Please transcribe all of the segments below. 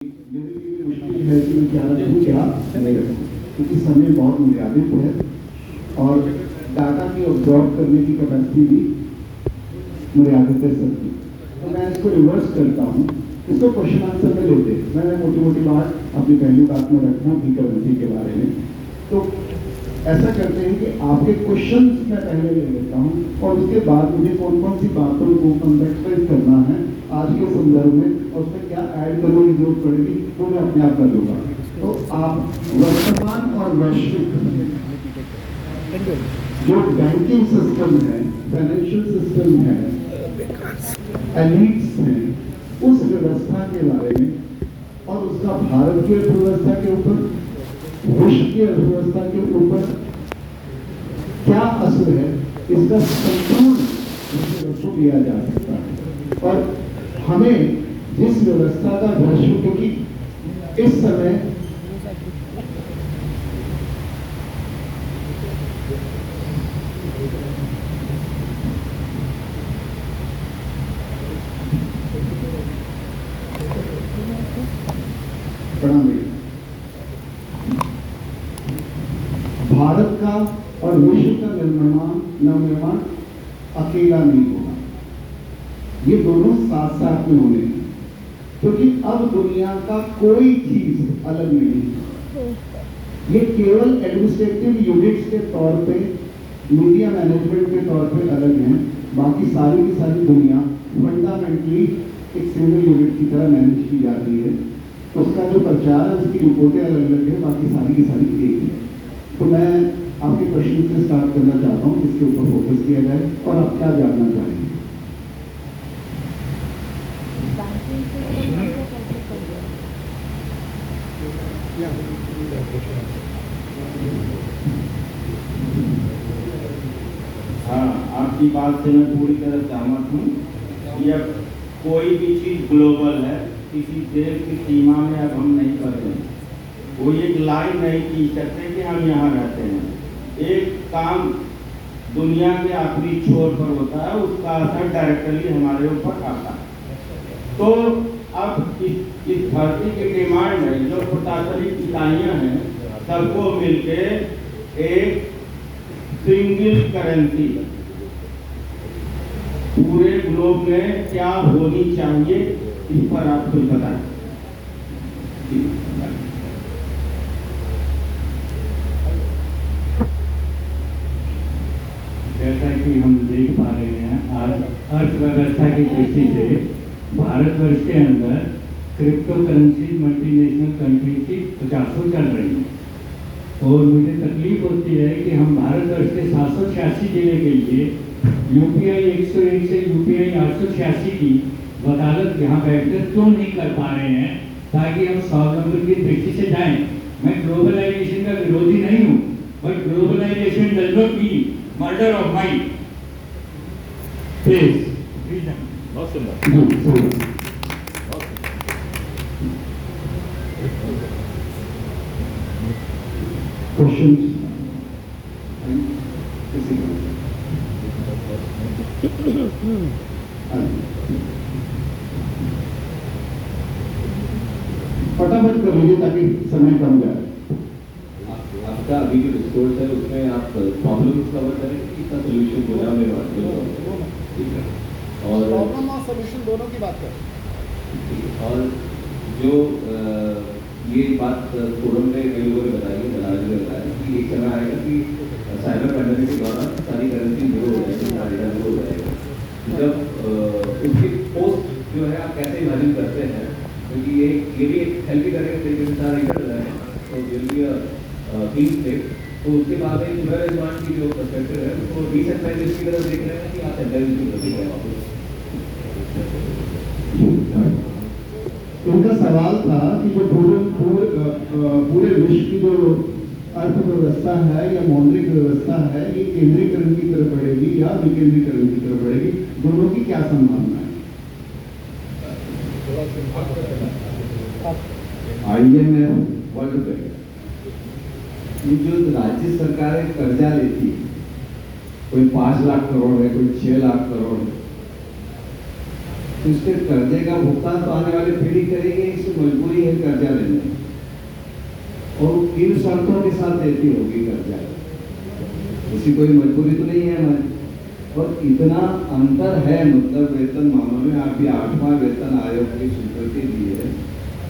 मेरे लिए मुश्किल है कि मैं क्या रखूँ क्या नहीं रखूँ, क्योंकि समय बहुत मर्यादित है और डाटा की ऑब्जॉर्व करने की कैपेसिटी भी मर्यादित है सबकी। तो मैं इसको रिवर्स करता हूँ, इसको क्वेश्चन आंसर में लेते हैं। मैं मोटी मोटी बात अपनी पहली बात में रखूँ की करेंसी के बारे में। तो ऐसा करते हैं कि आपके क्वेश्चन मैं पहले ले लेता हूँ और उसके बाद मुझे कौन कौन सी बातों को कंटेक्चुअलाइज करना है आज के संदर्भ में और उसमें क्या ऐड करने की जरूरत पड़ेगी वो मैं अपने आप कर लूँगा। तो आप वर्तमान और वैश्विक जो बैंकिंग सिस्टम है, फाइनेंशियल सिस्टम है, एलिट्स हैं, उस व्यवस्था के बारे में और उसका भारत की अर्थव्यवस्था के ऊपर, विश्व की अर्थव्यवस्था के ऊपर क्या असर है, इसका संपूर्ण विश्लेषण किया जा सकता है। और हमें जिस व्यवस्था का भ्रष्ट, क्योंकि इस समय भारत का और विश्व का नवनिर्माण अकेला नहीं होगा, ये दोनों साथ साथ में होने हैं, क्योंकि अब दुनिया का कोई चीज अलग नहीं है। ये केवल एडमिनिस्ट्रेटिव यूनिट्स के तौर पे, मीडिया मैनेजमेंट के तौर पे अलग हैं, बाकी सारी की सारी दुनिया फंडामेंटली एक सिंगल यूनिट की तरह मैनेज की जाती है। उसका जो प्रचार है उसकी रिपोर्टें अलग अलग है, बाकी सारी की सारी एक है। तो मैं आपके प्रश्न से स्टार्ट करना चाहता हूँ, इसके ऊपर फोकस किया जाए और आप क्या जानना चाहेंगे। हाँ, आपकी बात से मैं पूरी तरह सहमत हूँ। यह कोई भी चीज ग्लोबल है, किसी देश की सीमा में अब हम नहीं कर रहे हैं। कोई एक लाइन नहीं खींच सकते कि हम यहाँ रहते हैं। एक काम दुनिया के आखिरी छोर पर होता है, उसका असर डायरेक्टली हमारे ऊपर आता है। तो अब इस धरती के डिमांड में जो प्रशासनिक इकाइयाँ हैं, सबको मिलके एक सिंगल करेंसी पूरे ग्लोब में क्या होनी चाहिए, इस पर आप कुछ बताएं। जैसा कि हम देख पा रहे हैं, आज अर्थव्यवस्था की दृष्टि से भारतवर्ष के अंदर क्रिप्टो करेंसी मल्टीनेशनल कंट्री की 50 चल रही है और मुझे तकलीफ होती है कि हम भारतवर्ष के 786 जिले के लिए यूपीआई 101 से यूपीआई 886 की वकालत यहाँ बैठकर क्यों नहीं कर पा रहे हैं, ताकि हम स्वावलंबन की दृष्टि से जाएं। मैं ग्लोबलाइजेशन का विरोधी नहीं हूँ, but globalisation does not mean murder of mind. Please बहुत सुंदर। क्वेश्चन फटाफट कर लीजिए ताकि समय कम जाए। आपका अभी जो डिस्कोर्स है उसमें आप प्रॉब्लम्स कवर करेंगे कि इसका सोल्यूशन हो जाए मेरे बात ठीक है, और प्रॉब्लम और सोल्यूशन दोनों की बात करें। और जो ये बात फोरम में कई लोगों ने बताई है, दलाल ने बताया कि एक समय आएगा कि साइबर पैंडेमिक के दौरान सारी करेंसी जीरो हो जाएगी, सारा डेटा जीरो हो जाएगा। जब उसकी पोस्ट जो है आप कैसे इमेजिन करते हैं, क्योंकि ये भी एक हेल्प करेगा तरीके से सारा रिकॉर्ड हो जाएगा, तो क्लीन स्टेट। तो उसके बाद एक पुनर्निर्माण की जो पर्सपेक्टिव है उसको डिसेंट्रलाइजेशन की तरफ देख रहे हैं कि आप सेंट्रलाइजेशन की तरफ देख रहे हैं वापस। उनका सवाल था कि जो पूरे विश्व की जो अर्थव्यवस्था है या मौद्रिक व्यवस्था है, ये केंद्रीकरण की तरफ बढ़ेगी या विकेंद्रीकरण की तरफ बढ़ेगी, दोनों की क्या संभावना है। IMF वर्ल्ड बैंक ये जो राज्य सरकारें कर्जा लेती है, कोई 5 लाख करोड़ है, कोई 6 लाख करोड़ है, तो इसके कर्जे का भुगतान तो आने वाली पीढ़ी करेगी, इससे मजबूरी है कर्जा लेने, और किन शर्तों के साथ देती होगी कर्जा, ऐसी कोई मजबूरी तो नहीं है हमारी। और इतना अंतर है, मतलब वेतन मामलों में आप भी 8वां वेतन आयोग की स्वीकृति दी है,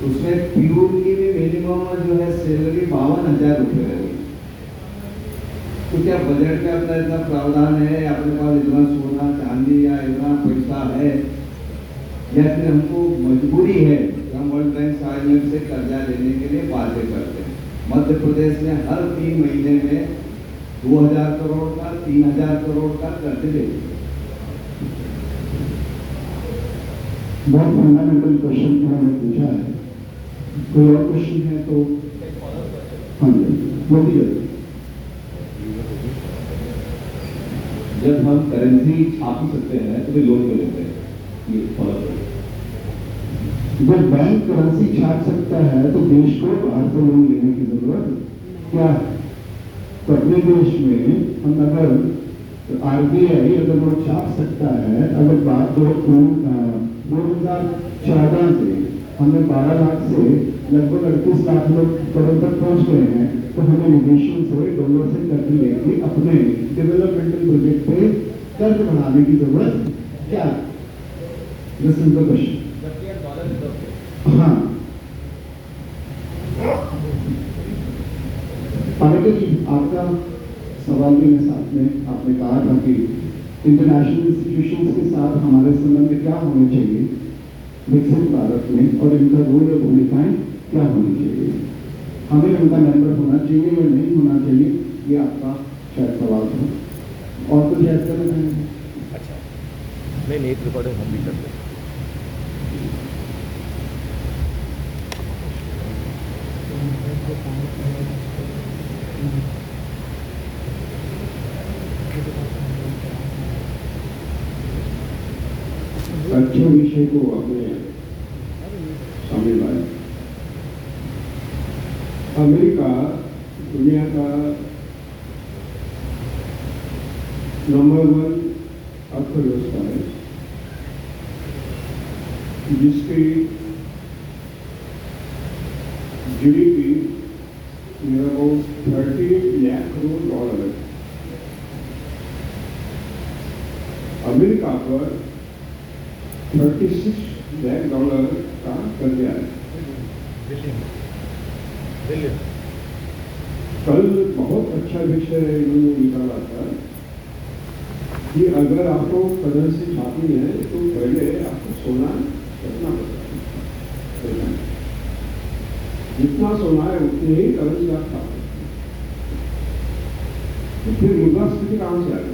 उसमें प्यून की भी मिनिमम जो है सैलरी 52,000 रुपये रहेगी। तो क्या बजट में अपना इतना प्रावधान है, अपने पास इतना सोना चांदी या इतना पैसा है, या फिर हमको मजबूरी है, हम वर्ल्ड बैंक साइलेंट से कर्जा लेने के लिए बाध्य करते हैं। मध्य प्रदेश में हर 3 महीने में 2,000 करोड़ का 3,000 करोड़ का कर्ज ले। बहुत फंडामेंटल क्वेश्चन जो हमने पूछा है, कोई और क्वेश्चन है तो हाँ जी बोलिए। जब हम करेंसी छाप ही सकते हैं तो फिर लोन क्यों लेते हैं, ये फॉलो करें। जब बैंक करेंसी छाप सकता है तो देश को बाहर से लोन लेने की जरूरत क्या है? तो अपने देश में हम अगर आरबीआई अगर वो छाप सकता है, अगर बात 2014 से हमें 12 लाख से लगभग 38 लाख लोग करोड़ तक पहुंच गए हैं, तो हमें विदेशों से डॉलर से कर्ज लेके अपने डेवलपमेंटल प्रोजेक्ट पे कर्ज बढ़ाने की जरूरत क्या है? This is the question. हाँ पालेकर जी, आपका सवाल के साथ में आपने कहा था कि इंटरनेशनल इंस्टीट्यूशंस के साथ हमारे संबंध क्या होने चाहिए विकसित भारत में, और इनका रोल और भूमिकाएं क्या होनी चाहिए, हमें उनका मेंबर होना चाहिए या नहीं होना चाहिए, ये आपका शायद सवाल था। और कुछ ऐड करना चाहेंगे? अच्छा, नहीं एक रिकॉर्डिंग हम भी करते हैं। अच्छे विषय को अपने शामिल आए। अमेरिका दुनिया का नंबर 1 अर्थव्यवस्था है, जिसकी GDP about 30 lakh crore dollar है। अमेरिका पर 36 लाख डॉलर का कर्जा है। कल बहुत अच्छा विषय इन्होंने निकाला था कि अगर आपको करेंसी छापनी है तो पहले आपको सोना रखना पड़ता है, जितना सोना है उतनी ही करेंसी आप छाप सकते हैं। तो फिर मुद्रास्फीति कहां से आ गई?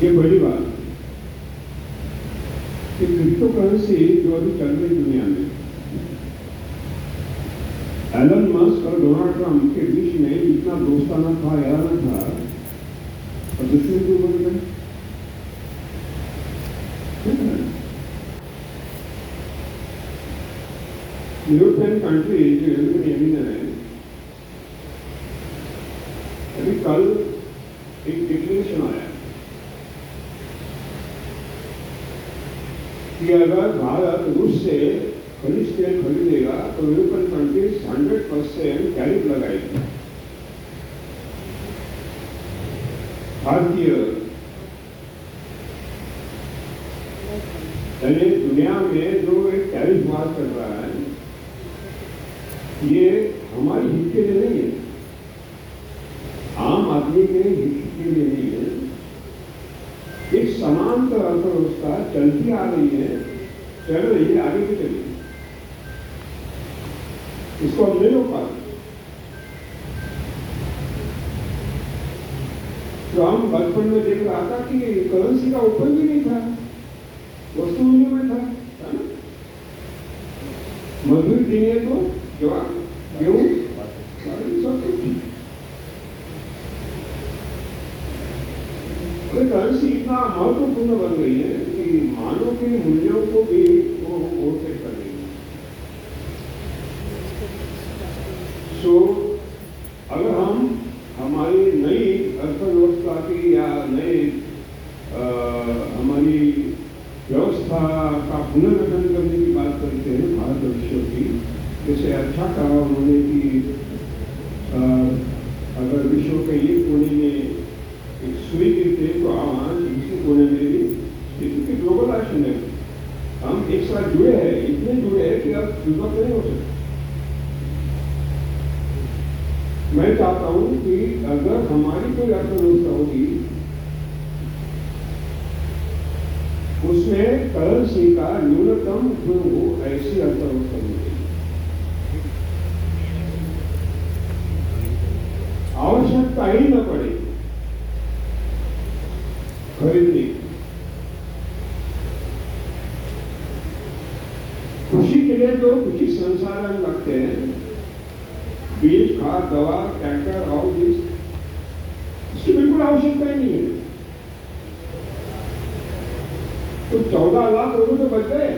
ये बड़ी बात कि क्रिप्टो करेंसी जो अभी चल रही दुनिया में, एलन मस्क और डोनाल्ड ट्रंप के बीच में इतना दोस्ताना था, याराना था, और दुश्मन क्यों बन गए? यूरोपियन कंट्रीज जो यूरोपियन यूनियन है, अभी कल एक डिक्लेरेशन आया कि अगर भारत रूस से खनिज तेल खरीदेगा तो यूरोपियन कंट्रीज 100% टैरिफ लगाएगी। भारतीय यानी दुनिया में जो एक टैरिफ मार कर रहा है, ये हमारे हित के लिए नहीं है, आम आदमी के हित के लिए नहीं है। एक समांतर अर्थव्यवस्था चलती आ रही है, चल रही है, आगे भी चलेगी, इसको हम नहीं रोक पाते। तो हम बचपन में देख रहा था कि करेंसी का ओपन भी नहीं था, वस्तु विनिमय था, है ना? मजदूरी देंगे तो जवाब गेहूं सब कुछ। करेंसी इतना महत्वपूर्ण बन गई है कि मानव के मूल्यों को भी वो ओवरटेक कर रही है। सो अगर हम हमारी नई अर्थव्यवस्था की या नए आप पुनर्गठन करने की बात करते हैं भारतवर्षों की, जैसे अच्छा कहा उन्होंने कि अगर विश्व के एक कोने में एक सुई गिरते तो आवाज दूसरे कोने में भी, क्योंकि ग्लोबलाइजेशन है, हम एक साथ जुड़े हैं, इतने जुड़े हैं कि अब विभक्त नहीं हो सकते। मैं चाहता हूं कि अगर हमारी कोई अर्थव्यवस्था होगी उसमें करेंसी का न्यूनतम उपयोग हो, ऐसी अर्थव्यवस्था होगी। आवश्यकता ही न पड़े खरीदने, कृषि के लिए जो कृषि संसाधन लगते हैं, बीज, खाद, दवा, ट्रैक्टर और बीज, इसकी बिल्कुल आवश्यकता ही नहीं है। तो 14 लाख करोड़ तो बच गए,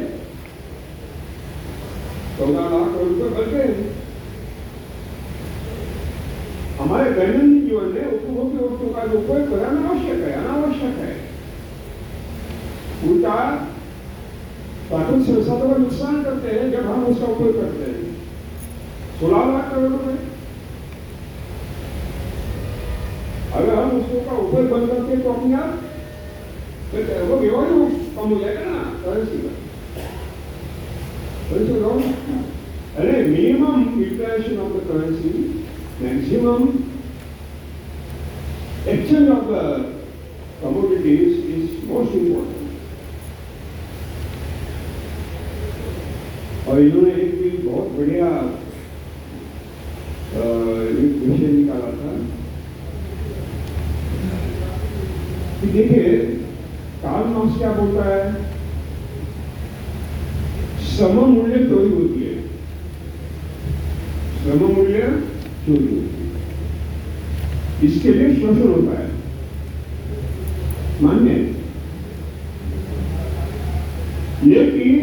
14 लाख करोड़ तो बच गए। हमारे दैनंदिन जीवन में उपभोग्य वस्तुओं का जो उपयोग करना आवश्यक है, अनावश्यक है। उल्टा प्राकृतिक संसाधनों का नुकसान करते हैं जब हम उसका उपयोग करते हैं। 16 लाख करोड़ रुपए, अगर हम उसको का उपयोग बंद करते तो अपने आप वो व्यवहार कम हो जाएगा ना करेंसी का। अरे minimum utilization of the currency, maximum exchange of the commodities is most important. और इन्होंने एक भी बहुत बढ़िया विषय निकाला था कि देखिए कार्ल मार्क्स क्या बोलता है, सम मूल्य चोरी होती है, सम मूल्य चोरी होती है, इसके लिए शोषण होता है, मान्य। लेकिन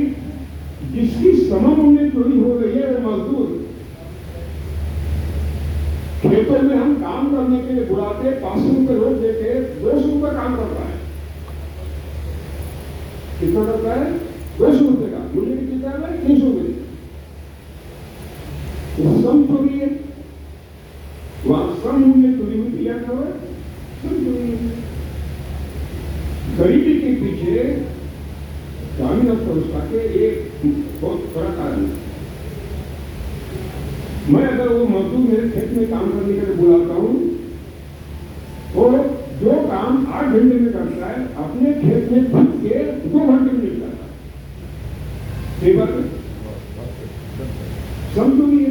जिसकी सम मूल्य चोरी हो रही है वो मजदूर, खेतों में हम काम करने के लिए बुलाते, 500 रुपये रोज देके 200 रुपये काम करता है। कितना करता है? 200 रुपये का मूल्य कितना है? 300 रुपये। तो सम चोरी है, वहां सम मूल्य चोरी हुई दिया क्या है? सम चोरी है। गरीबी के पीछे ग्रामीण अर्थव्यवस्था के एक बहुत बड़ा कारण है। मैं अगर वो मजदूर मेरे खेत में काम करने के लिए बुलाता हूं तो जो काम 8 घंटे में करता है अपने खेत में घुस के 2 घंटे में निकलता है। सही बात है, समझोगी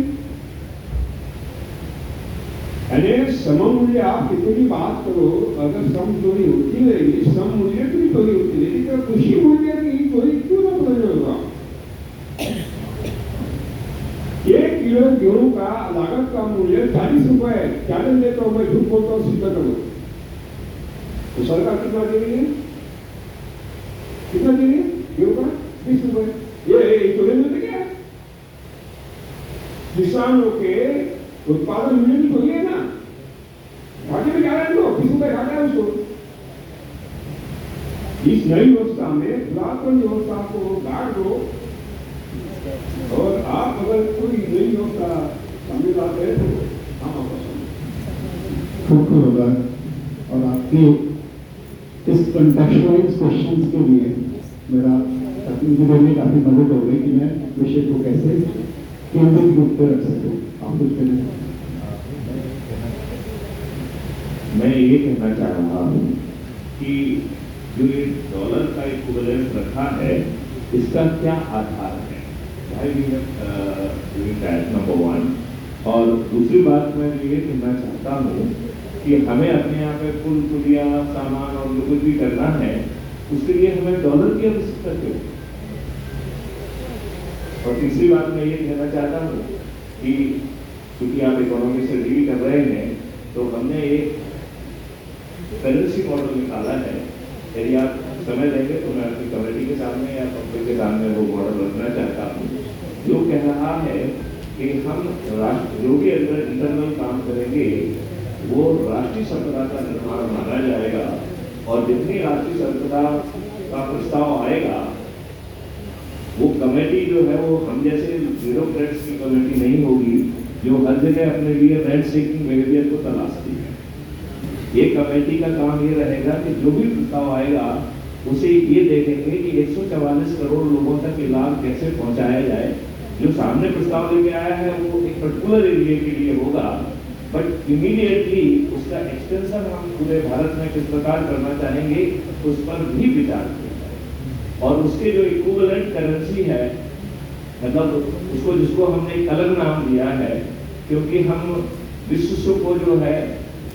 अरे सममूल्य आप कितनी बात करो, अगर सम चोरी होती रहेगी, सम मूल्य की चोरी होती रहेगी तो कृषि मूल्य की चोरी क्यों ना बदल होगा? 1 किलो गेहूं का लागत का मूल्य 40 रुपए है, चैलेंज देता हूं मैं, झूठ बोलता हूं, सिद्ध करो तो सरकार कितना दे रही है? कितना दे रही है गेहूं का? 20 रुपए। ये चोरी मिलते क्या? किसानों के उत्पादन मूल्य की चोरी है ना, घाटे में जा रहे हैं लोग, 20 रुपए घाटा है उसको। इस नई व्यवस्था में पुरातन व्यवस्था को गाड़ दो और आप अगर कोई नई व्यवस्था सामने लाते हैं तो हम आपको खूब होगा। और आपके इस कंटेक्चुअलाइज क्वेश्चंस के लिए मेरा तकनीकी में काफी मदद हो गई कि मैं विषय को कैसे केंद्रित रूप पे रख सकूं। आप कुछ करें? मैं ये कहना चाह रहा हूँ कि जो ये डॉलर का इक्विवेलेंस रखा है इसका क्या आधार है, नंबर 1। और दूसरी बात मैं ये कहना चाहता हूँ कि हमें अपने यहाँ पे कुल पुलिया सामान और जो कुछ भी करना है उसके लिए हमें डॉलर की आवश्यकता क्यों? और तीसरी बात मैं ये कहना चाहता हूँ कि क्योंकि आप इकोनॉमी से डील कर रहे हैं तो हमने एक करेंसी मॉडल निकाला है। यदि आप समय देंगे तो मैं अपनी कमेटी के सामने या पब्लिक के सामने वो मॉडल रखना चाहता हूँ, जो कह रहा है कि हम जो भी इंटरनल काम करेंगे वो राष्ट्रीय संपदा का निर्माण माना जाएगा और जितनी राष्ट्रीय संपदा का प्रस्ताव आएगा जो है वो हम जैसे ब्यूरोक्रेट्स की कमेटी नहीं होगी जो हर जगह अपने लिए रेंट सीकिंग बिहेवियर को तलाशती है। ये कमेटी का काम ये रहेगा कि जो भी प्रस्ताव आएगा उसे ये देखेंगे कि 144 करोड़ लोगों तक ये लाभ कैसे पहुंचाया जाए। जो सामने प्रस्ताव लेके आया है वो एक पर्टिकुलर एरिया के लिए होगा, बट इमीडिएटली उसका एक्सटेंशन हम पूरे भारत में किस प्रकार करना चाहेंगे उस पर भी विचार किया जाए। और उसके जो इक्विवेलेंट करेंसी है, मतलब उसको जिसको हमने एक अलग नाम दिया है, क्योंकि हम विश्व को जो है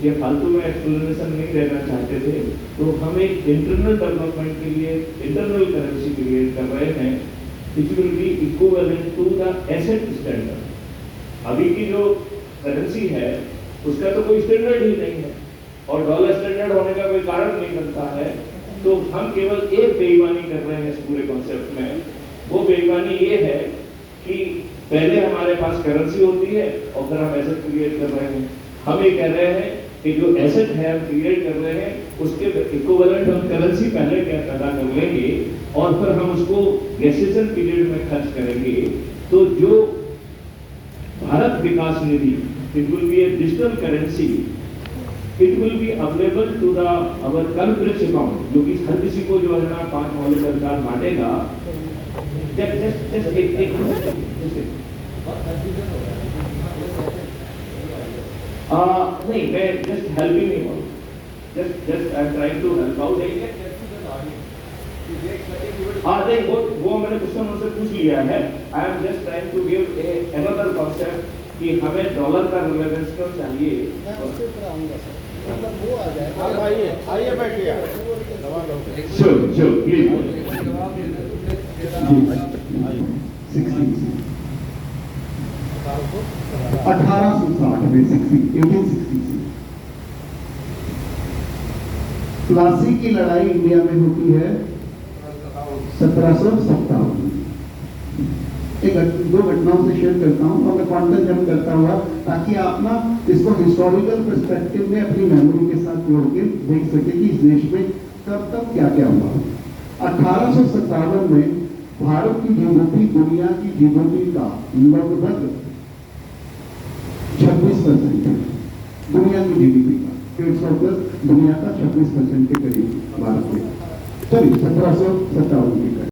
ये फालतू में एक्सप्लेनेशन नहीं देना चाहते थे, तो हम एक इंटरनल डेवलपमेंट के लिए इंटरनल करेंसी क्रिएट कर रहे हैं which will be equivalent to the asset standard. अभी की जो करेंसी है उसका तो कोई स्टैंडर्ड ही नहीं है और डॉलर स्टैंडर्ड होने का कोई कारण नहीं बनता है, तो हम केवल एक बेईमानी कर रहे हैं इस पूरे कॉन्सेप्ट में। वो बेईमानी ये है कि पहले हमारे पास करेंसी होती है और फिर हम एसेट क्रिएट कर रहे हैं। हम ये कह रहे हैं कि जो एसेट है हम क्रिएट कर रहे हैं उसके इक्विवेलेंट हम करेंसी पहले क्या पैदा कर लेंगे और फिर हम उसको गेसेशन पीरियड में खर्च करेंगे। तो जो Bharat Vikas Nidhi, it will be a digital currency, it will be available to the our कल्प्रिच अकाउंट, जो कि हर किसी को जो है ना 5 महीने सरकार बांटेगा। नहीं, मैं just helping you out, just I am trying to help out. नहीं, वो मैंने क्वेश्चन उनसे पूछ लिया है। I am just trying to give a another concept कि हमें डॉलर का रिलेवेंस क्यों चाहिए। मैं उसके ऊपर आऊंगा सर, मतलब वो आ जाए। आप आइए बैठिए। Sure, please. 1860 में 1860 प्लासी की लड़ाई इंडिया में होती है 1757। दो घटनाओं से शेयर करता हूं और मैं क्वांटम जंप करता हुआ, ताकि आप ना इसको हिस्टोरिकल पर्सपेक्टिव में अपनी मेमोरी के साथ जोड़ के देख सके कि इस देश में कब तक क्या क्या हुआ। 1857 में भारत की जीडीपी दुनिया की जीडीपी का लगभग 26% है। दुनिया की जीडीपी का 150 प्लस दुनिया का 26% के करीब भारत में, सॉरी 1757 की।